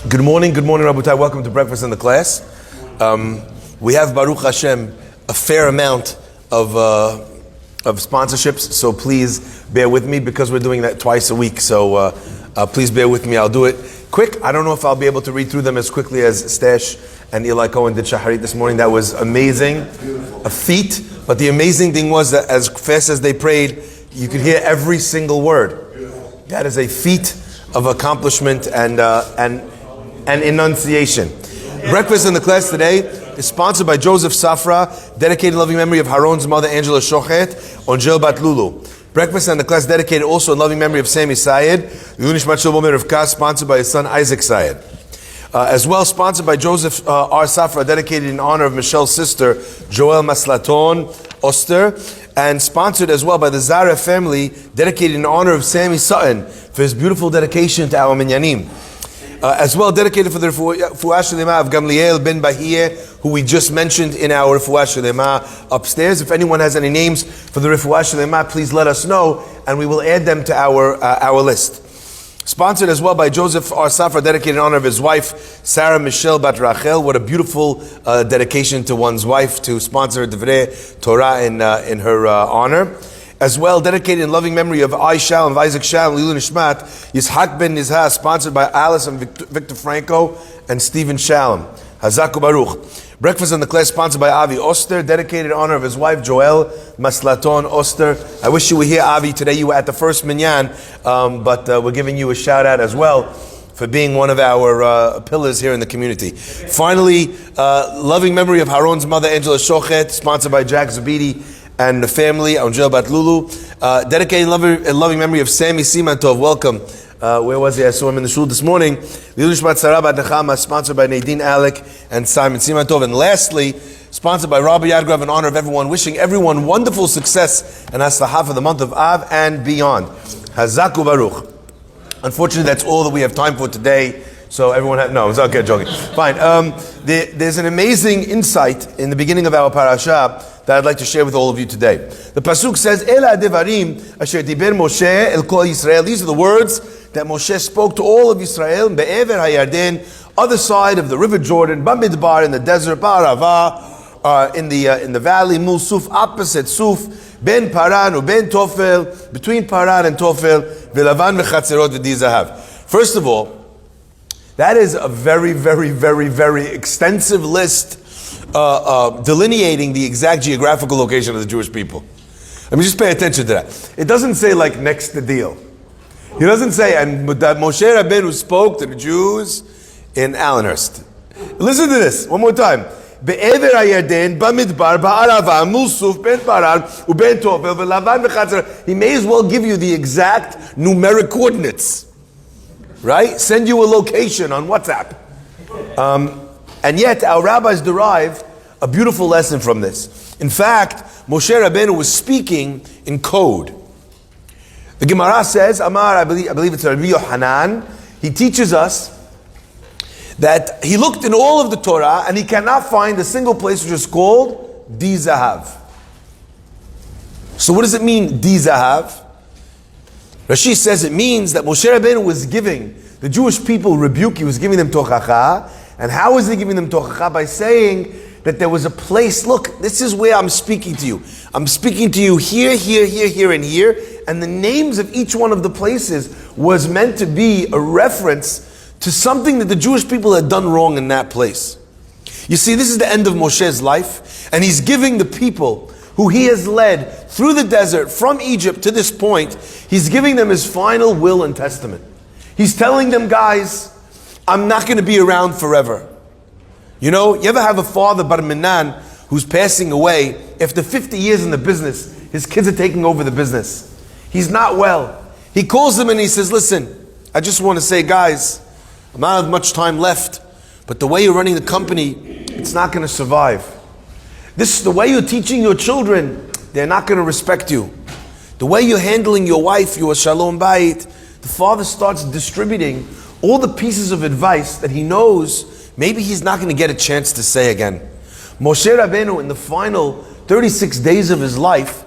Good morning, Rabotai. Welcome to breakfast in the class. We have, Baruch Hashem, a fair amount of sponsorships, so please bear with me because we're doing that twice a week. So please bear with me. I'll do it quick. I don't know if I'll be able to read through them as quickly as Stash and Eli Cohen did Shaharit this morning. That was amazing, a feat. But the amazing thing was that as fast as they prayed, you could hear every single word. That is a feat of accomplishment and enunciation. Breakfast in the class today is sponsored by Joseph Safra, dedicated loving memory of Haron's mother Angela Shochet on Jil Bat Lulu. Breakfast in the class dedicated also in loving memory of Sammy Sayed, Yunish Machil of Kas, sponsored by his son Isaac Sayed. As well sponsored by Joseph R. Safra, dedicated in honor of Michelle's sister Joel Maslaton Oster, and sponsored as well by the Zara family, dedicated in honor of Sammy Sutton for his beautiful dedication to our Minyanim. As well dedicated for the Refuah Shlema of Gamliel ben Bahiyeh, who we just mentioned in our Refuah Shlema upstairs. If anyone has any names for the Refuah Shlema, please let us know, and we will add them to our list. Sponsored as well by Joseph R. Safra, dedicated in honor of his wife, Sarah Michelle Bat Rachel. What a beautiful dedication to one's wife to sponsor Devarim Torah in her honor. As well, dedicated in loving memory of Shalom, of Isaac Shalom, Lilu Nishmat, Yitzhak ben Nizha, sponsored by Alice and Victor Franco and Stephen Shalom. Chazak Baruch. Breakfast in the class sponsored by Avi Oster, dedicated in honor of his wife Joel Maslaton Oster. I wish you were here, Avi. Today you were at the first minyan, but we're giving you a shout out as well for being one of our pillars here in the community. Finally, loving memory of Haron's mother Angela Shochet, sponsored by Jack Zabidi and the family on Jil Bat Lulu. Dedicated in loving memory of Sammy Simantov. Welcome. Where was he? I saw him in the shul this morning. Sponsored by Nadine Alec and Simon Simantov. And lastly, sponsored by Rabbi Yadgrav in honor of everyone, wishing everyone wonderful success and haslachah for the month of Av and beyond. Hazaku Baruch. Unfortunately, that's all that we have time for today. So everyone it's okay, joking. Fine. There's an amazing insight in the beginning of our Parsha that I'd like to share with all of you today. The Pasuk says, Ela Devarim asher diber Moshe el kol Yisrael. These are the words that Moshe spoke to all of Israel, Be'ever HaYarden, other side of the river Jordan, Bamidbar in the desert, Ba'arava, in the valley, Mul Suf, opposite Suf, Ben Paran or Ben Tofel, between Paran and Tofel, V'lavan v'chatzerot v'dizahav. First of all, that is a very, very, very, very extensive list delineating the exact geographical location of the Jewish people. Let me just pay attention to that. It doesn't say like next to deal. He doesn't say, and that Moshe Rabbeinu spoke to the Jews in Allenhurst. Listen to this one more time. Be'ever HaYarden, Bamidbar, Ba'arava, Mulsuf, Ben Paran, Uben Tofel, V'lavan v'chatzerot. He may as well give you the exact numeric coordinates. Right? Send you a location on WhatsApp. And yet, our rabbis derive a beautiful lesson from this. In fact, Moshe Rabbeinu was speaking in code. The Gemara says, Amar, I believe it's Rabbi Yohanan, he teaches us that he looked in all of the Torah and he cannot find a single place which is called Di Zahav. So what does it mean, Di Zahav? Rashi says it means that Moshe Rabbeinu was giving the Jewish people rebuke, he was giving them tochacha. And how was he giving them tochacha? By saying that there was a place, look, this is where I'm speaking to you. I'm speaking to you here, here, here, here, and here. And the names of each one of the places was meant to be a reference to something that the Jewish people had done wrong in that place. You see, this is the end of Moshe's life, and he's giving the people who he has led through the desert from Egypt to this point, he's giving them his final will and testament. He's telling them, guys, I'm not going to be around forever. You know, you ever have a father, Bar Minan, who's passing away after 50 years in the business, his kids are taking over the business. He's not well. He calls them and he says, listen, I just want to say, guys, I don't have much time left, but the way you're running the company, it's not going to survive. This is the way you're teaching your children, they're not going to respect you. The way you're handling your wife, your Shalom Bayit, the father starts distributing all the pieces of advice that he knows maybe he's not going to get a chance to say again. Moshe Rabbeinu, in the final 36 days of his life,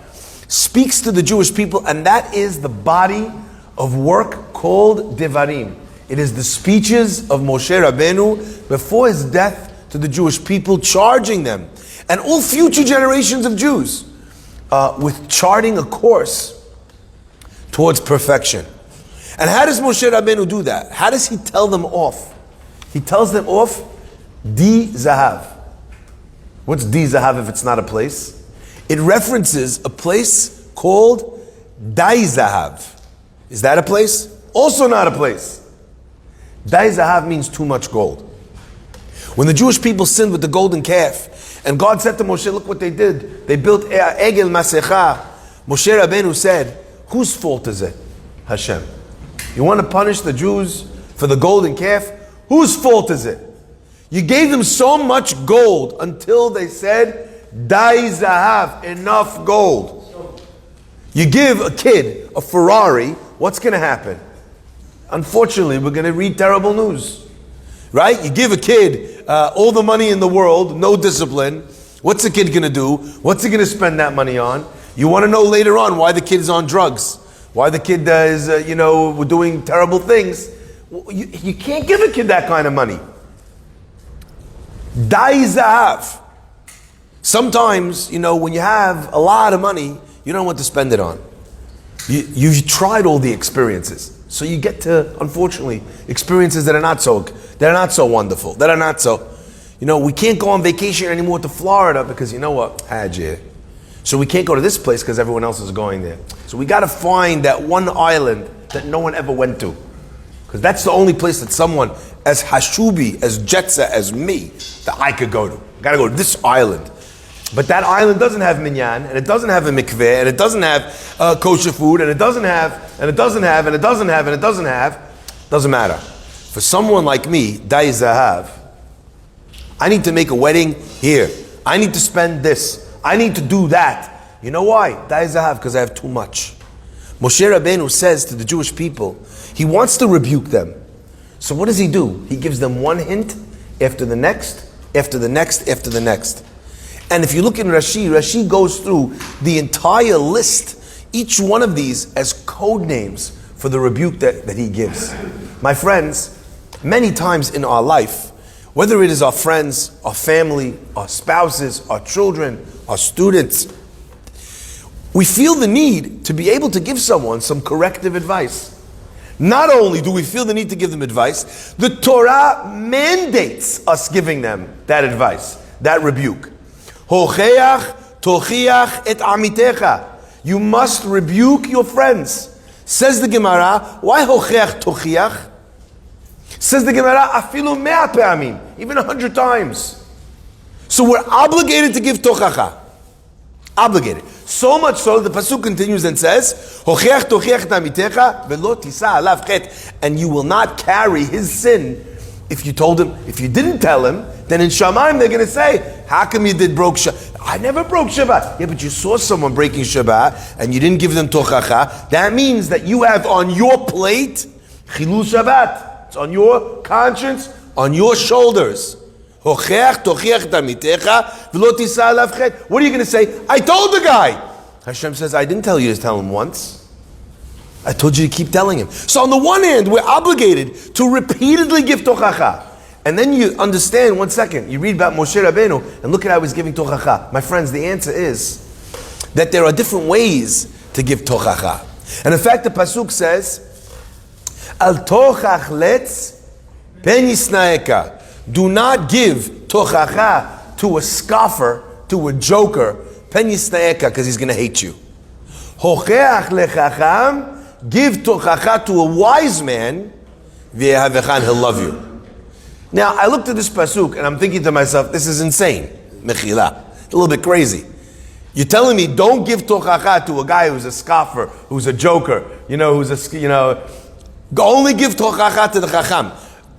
speaks to the Jewish people, and that is the body of work called Devarim. It is the speeches of Moshe Rabbeinu before his death to the Jewish people, charging them and all future generations of Jews with charting a course towards perfection. And how does Moshe Rabbeinu do that? How does he tell them off? He tells them off, Di Zahav. What's Di Zahav if it's not a place? It references a place called Dai Zahav. Is that a place? Also not a place. Dai Zahav means too much gold. When the Jewish people sinned with the golden calf, and God said to Moshe, look what they did. They built Egel Masecha. Moshe Rabbeinu said, whose fault is it? Hashem. You want to punish the Jews for the golden calf? Whose fault is it? You gave them so much gold until they said, Dai Zahav, enough gold. You give a kid a Ferrari, what's going to happen? Unfortunately, we're going to read terrible news. Right? You give a kid all the money in the world, no discipline. What's the kid going to do? What's he going to spend that money on? You want to know later on why the kid is on drugs. Why the kid is, doing terrible things. You can't give a kid that kind of money. Dai Zahav. Sometimes, when you have a lot of money, you don't know what to spend it on. You've tried all the experiences. So you get to, unfortunately, experiences that are not so wonderful, that are not so, we can't go on vacation anymore to Florida because you know what? Hajj. So we can't go to this place because everyone else is going there. So we got to find that one island that no one ever went to. Because that's the only place that someone as Hashubi, as Jetza, as me, that I could go to. Got to go to this island. But that island doesn't have minyan, and it doesn't have a mikveh, and it doesn't have kosher food, and it doesn't have, and it doesn't have, and it doesn't have, and it doesn't have. Doesn't matter. For someone like me, Dai Zahav, I need to make a wedding here. I need to spend this. I need to do that. You know why? Dai Zahav, because I have too much. Moshe Rabbeinu says to the Jewish people, he wants to rebuke them. So what does he do? He gives them one hint after the next, after the next, after the next. And if you look in Rashi goes through the entire list, each one of these as code names for the rebuke that he gives. My friends, many times in our life, whether it is our friends, our family, our spouses, our children, our students, we feel the need to be able to give someone some corrective advice. Not only do we feel the need to give them advice, the Torah mandates us giving them that advice, that rebuke. Hocheach tochiach et amitecha. You must rebuke your friends. Says the Gemara, why hocheach tochiach? Says the Gemara, afilu mea pe'amim, even 100 times. So we're obligated to give tochacha. Obligated. So much so, the pasuk continues and says, hocheach tochiach et amitecha velo tisa alav chet. And you will not carry his sin if you told him. If you didn't tell him, then in Shamayim they're going to say, how come you broke Shabbat? I never broke Shabbat. Yeah, but you saw someone breaking Shabbat and you didn't give them tochacha. That means that you have on your plate chilul Shabbat. It's on your conscience, on your shoulders. What are you going to say? I told the guy. Hashem says, I didn't tell you to tell him once. I told you to keep telling him. So on the one hand, we're obligated to repeatedly give tochacha. And then you understand, one second, you read about Moshe Rabbeinu, and look at how he's giving tochacha. My friends, the answer is that there are different ways to give tochacha. And in fact, the pasuk says, Al tochach letz ben yisnaeka. Do not give tochacha to a scoffer, to a joker, ben yisnaeka, because he's going to hate you. Hocheach lechacham, give tochacha to a wise man, v'yehavechan, he'll love you. Now, I looked at this pasuk and I'm thinking to myself, this is insane. Mechila. It's a little bit crazy. You're telling me don't give tochacha to a guy who's a scoffer, who's a joker, only give tochacha to the chacham.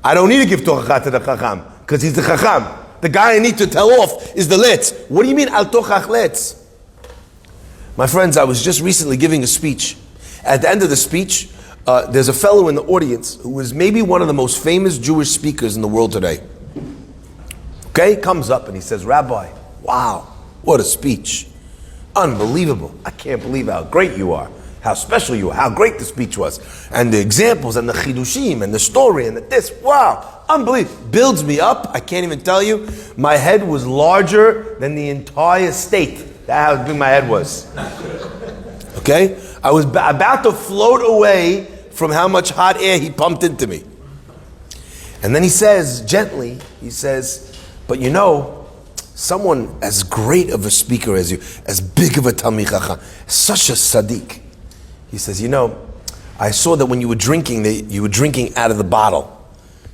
I don't need to give tochacha to the chacham because he's the chacham. The guy I need to tell off is the letz. What do you mean al tochach letz? My friends, I was just recently giving a speech. At the end of the speech, there's a fellow in the audience who is maybe one of the most famous Jewish speakers in the world today. Okay, comes up and he says, Rabbi, wow, what a speech. Unbelievable. I can't believe how great you are. how special you were, how great the speech was, and the examples, and the chidushim, and the story, and the this. Wow, unbelievable. Builds me up. I can't even tell you. My head was larger than the entire state. That's how big my head was. Okay? I was about to float away from how much hot air he pumped into me. And then he says, gently, he says, but you know, someone as great of a speaker as you, as big of a Talmid Chacham, such a Sadiq. He says, you know, I saw that when you were drinking, you were drinking out of the bottle.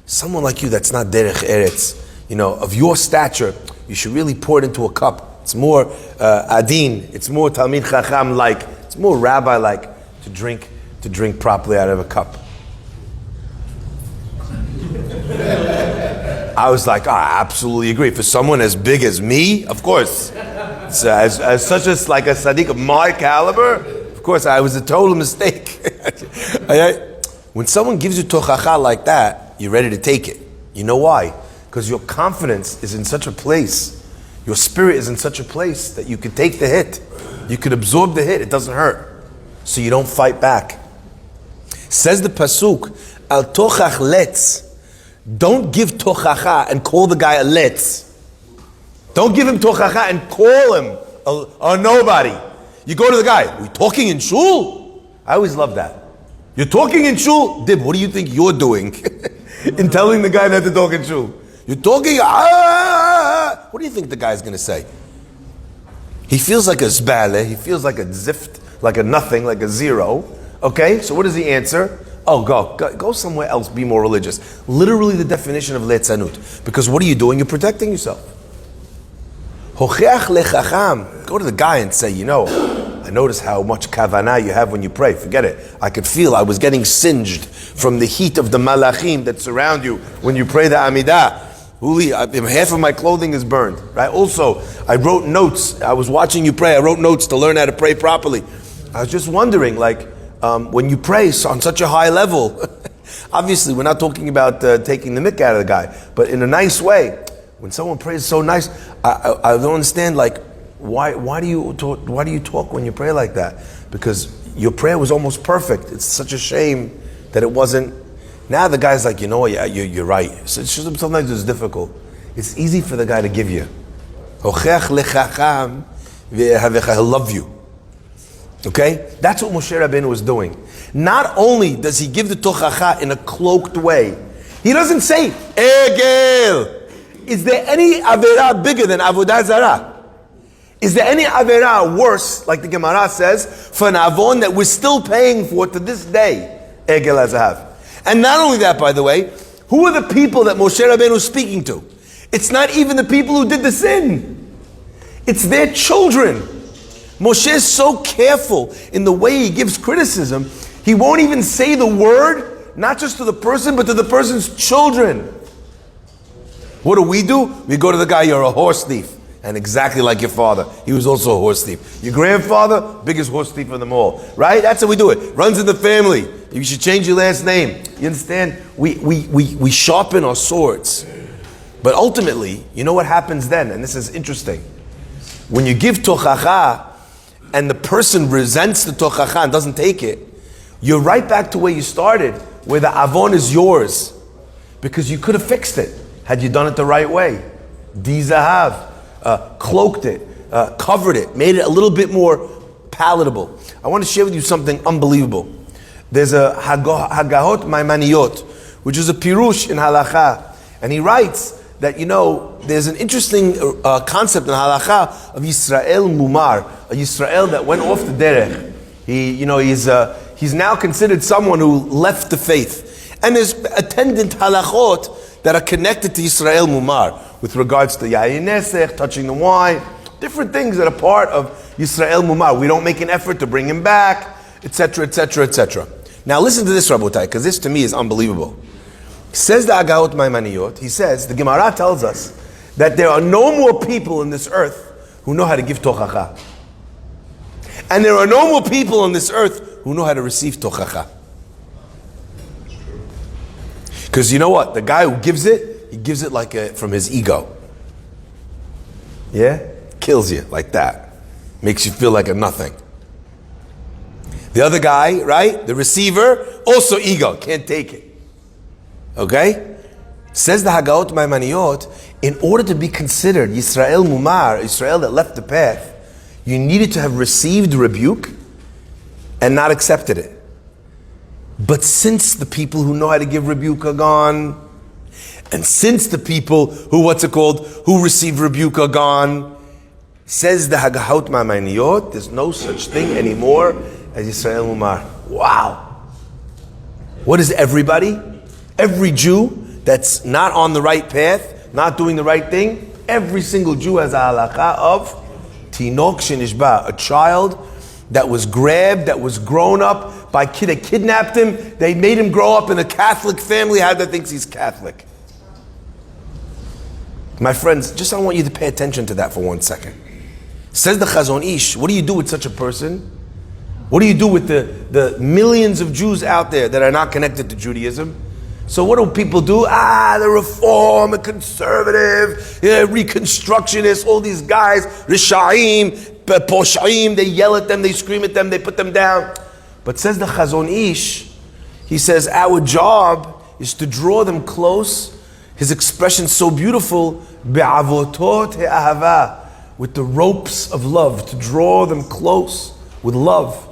Someone like you that's not Derech Eretz, you know, of your stature, you should really pour it into a cup. It's more Adin, it's more Talmid Chacham-like, it's more Rabbi-like to drink properly out of a cup. I was like, I absolutely agree. For someone as big as me, of course. As such as like a Sadiq of my caliber, of course, I was a total mistake. When someone gives you tochacha like that, you're ready to take it. You know why? Because your confidence is in such a place, your spirit is in such a place that you could take the hit. You could absorb the hit, it doesn't hurt. So you don't fight back. Says the Pasuk, Al tochach letz. Don't give tochacha and call the guy a letz. Don't give him tochacha and call him a nobody. You go to the guy, we talking in shul? I always love that. You're talking in shul? Dib, what do you think you're doing in telling the guy not to talk in shul? You're talking, what do you think the guy's going to say? He feels like a zbale, he feels like a zift, like a nothing, like a zero. Okay, so what does he answer? Oh, go somewhere else, be more religious. Literally the definition of letzanut. Because what are you doing? You're protecting yourself. Hocheach lechacham. Go to the guy and say, you know, I notice how much kavanah you have when you pray. Forget it. I could feel I was getting singed from the heat of the malachim that surround you when you pray the Amidah. Uli, half of my clothing is burned. Right? Also, I wrote notes. I was watching you pray. I wrote notes to learn how to pray properly. I was just wondering, like, when you pray on such a high level, obviously we're not talking about taking the mick out of the guy, but in a nice way. When someone prays so nice, I don't understand, like, why do you talk when you pray like that? Because your prayer was almost perfect. It's such a shame that it wasn't. Now the guy's like, you know what, yeah, you're right. So it's just, sometimes it's difficult. It's easy for the guy to give you. He'll love you. Okay? That's what Moshe Rabbeinu was doing. Not only does he give the tochacha in a cloaked way, he doesn't say, Egel. Is there any avera bigger than avodah zarah? Is there any avera worse, like the Gemara says, for an avon that we're still paying for to this day? Egel azahav. And not only that, by the way, who are the people that Moshe Rabbeinu is speaking to? It's not even the people who did the sin. It's their children. Moshe is so careful in the way he gives criticism, he won't even say the word, not just to the person, but to the person's children. What do? We go to the guy, you're a horse thief. And exactly like your father, he was also a horse thief. Your grandfather, biggest horse thief of them all. Right? That's how we do it. Runs in the family. You should change your last name. You understand? We sharpen our swords. But ultimately, you know what happens then? And this is interesting. When you give tochacha, and the person resents the tochacha and doesn't take it, you're right back to where you started, where the avon is yours. Because you could have fixed it, had you done it the right way. Dizahav. Cloaked it, covered it, made it a little bit more palatable. I want to share with you something unbelievable. There's a Hagahot Maimaniyot, which is a pirush in halacha, and he writes that, you know, there's an interesting concept in halacha of Yisrael Mumar, a Yisrael that went off the derech. He's now considered someone who left the faith, and there's attendant halachot that are connected to Yisrael Mumar, with regards to Yayin Nesech, touching the wine, different things that are part of Yisrael Mumar. We don't make an effort to bring him back, etc., etc., etc. Now listen to this, Rabotai, because this to me is unbelievable. Says the Agahot Maimaniyot, he says, the Gemara tells us that there are no more people in this earth who know how to give tochacha. And there are no more people on this earth who know how to receive tochacha. Because you know what? The guy who gives it, he gives it like from his ego. Yeah? Kills you like that. Makes you feel like a nothing. The other guy, right, the receiver, also ego, can't take it. Okay? Says the Hagaot Maimaniyot, in order to be considered Yisrael Mumar, Israel that left the path, you needed to have received rebuke and not accepted it. But since the people who know how to give rebuke are gone, and since the people who receive rebuke are gone, says the Hagaot Maimaniyot, there's no such thing anymore as Yisrael Mumar. Wow. What is everybody? Every Jew that's not on the right path, not doing the right thing, every single Jew has a halakha of Tinok Shenishba, a child that was grabbed, that was grown up by they kidnapped him, they made him grow up in a Catholic family, how that thinks he's Catholic. My friends, I want you to pay attention to that for 1 second. Says the Chazon Ish, what do you do with such a person? What do you do with the millions of Jews out there that are not connected to Judaism? So what do people do? The Reform, a conservative, Reconstructionist, all these guys, Rishaim, Poshaim, they yell at them, they scream at them, they put them down. But says the Chazon Ish, he says, our job is to draw them close. His expression's so beautiful, be'avotot he'ahava, with the ropes of love, to draw them close with love.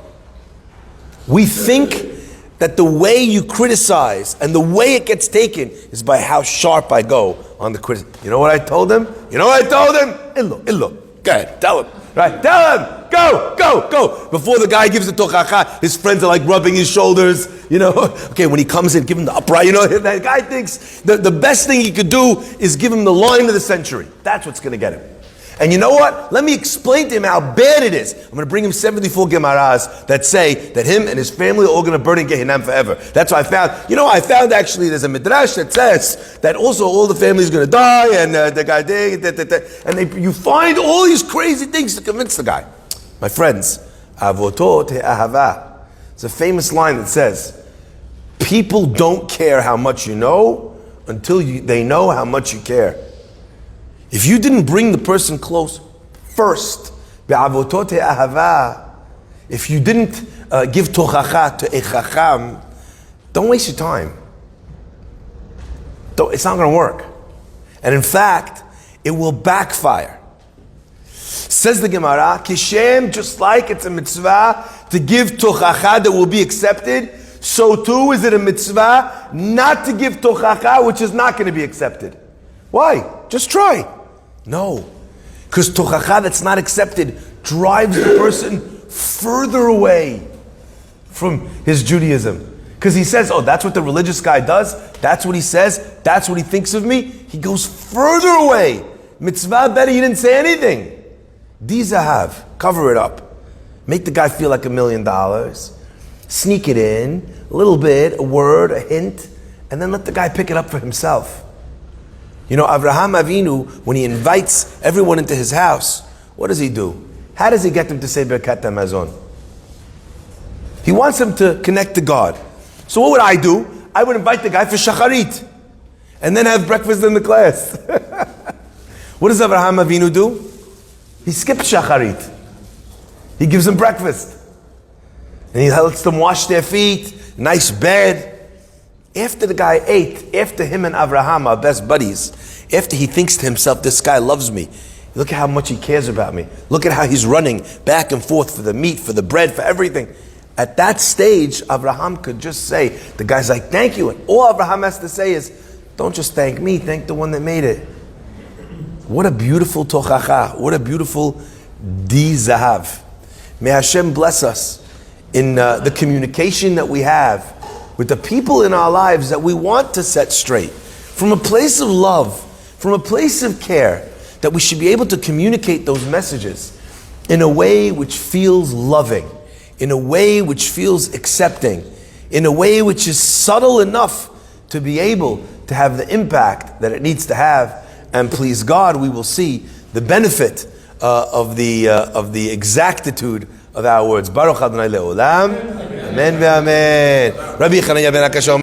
We think that the way you criticize and the way it gets taken is by how sharp I go on the criticism. You know what I told him? Illo. Go ahead, tell him. Right, tell him. Go. Before the guy gives the tochacha, his friends are like rubbing his shoulders. Okay, when he comes in, give him the upright. That guy thinks the best thing he could do is give him the line of the century. That's what's going to get him. And you know what? Let me explain to him how bad it is. I'm going to bring him 74 Gemaras that say that him and his family are all going to burn in Gehinnom forever. That's what I found. I found actually there's a midrash that says that also all the family is going to die and the guy, and you find all these crazy things to convince the guy. My friends, avotot he'ahava. It's a famous line that says, people don't care how much you know until they know how much you care. If you didn't bring the person close first, be'avotot he'ahava, if you didn't give tochacha to a chacham, don't waste your time. It's not going to work. And in fact, it will backfire. Says the Gemara, Kishem, just like it's a mitzvah to give tochacha that will be accepted, so too is it a mitzvah not to give tochacha which is not going to be accepted. Why? Just try. No. Because tochacha that's not accepted drives the person further away from his Judaism. Because he says, that's what the religious guy does, that's what he says, that's what he thinks of me. He goes further away. Mitzvah better, he didn't say anything. Dizahav, cover it up. Make the guy feel like $1 million. Sneak it in, a little bit, a word, a hint, and then let the guy pick it up for himself. Avraham Avinu, when he invites everyone into his house, what does he do? How does he get them to say Birkat HaMazon? He wants them to connect to God. So what would I do? I would invite the guy for shacharit, and then have breakfast in the class. What does Avraham Avinu do? He skips shacharit. He gives them breakfast. And he lets them wash their feet, nice bed. After the guy ate, after him and Avraham are best buddies, after he thinks to himself, this guy loves me, look at how much he cares about me, look at how he's running back and forth for the meat, for the bread, for everything. At that stage, Avraham could just say, the guy's like, thank you. And all Avraham has to say is, don't just thank me, thank the one that made it. What a beautiful tochacha, what a beautiful di-zahav. May Hashem bless us in the communication that we have with the people in our lives that we want to set straight. From a place of love, from a place of care, that we should be able to communicate those messages in a way which feels loving, in a way which feels accepting, in a way which is subtle enough to be able to have the impact that it needs to have. And please God, we will see the benefit of the exactitude of our words. Baruch Adonai Le'olam. Amen ve'amen. Rabbi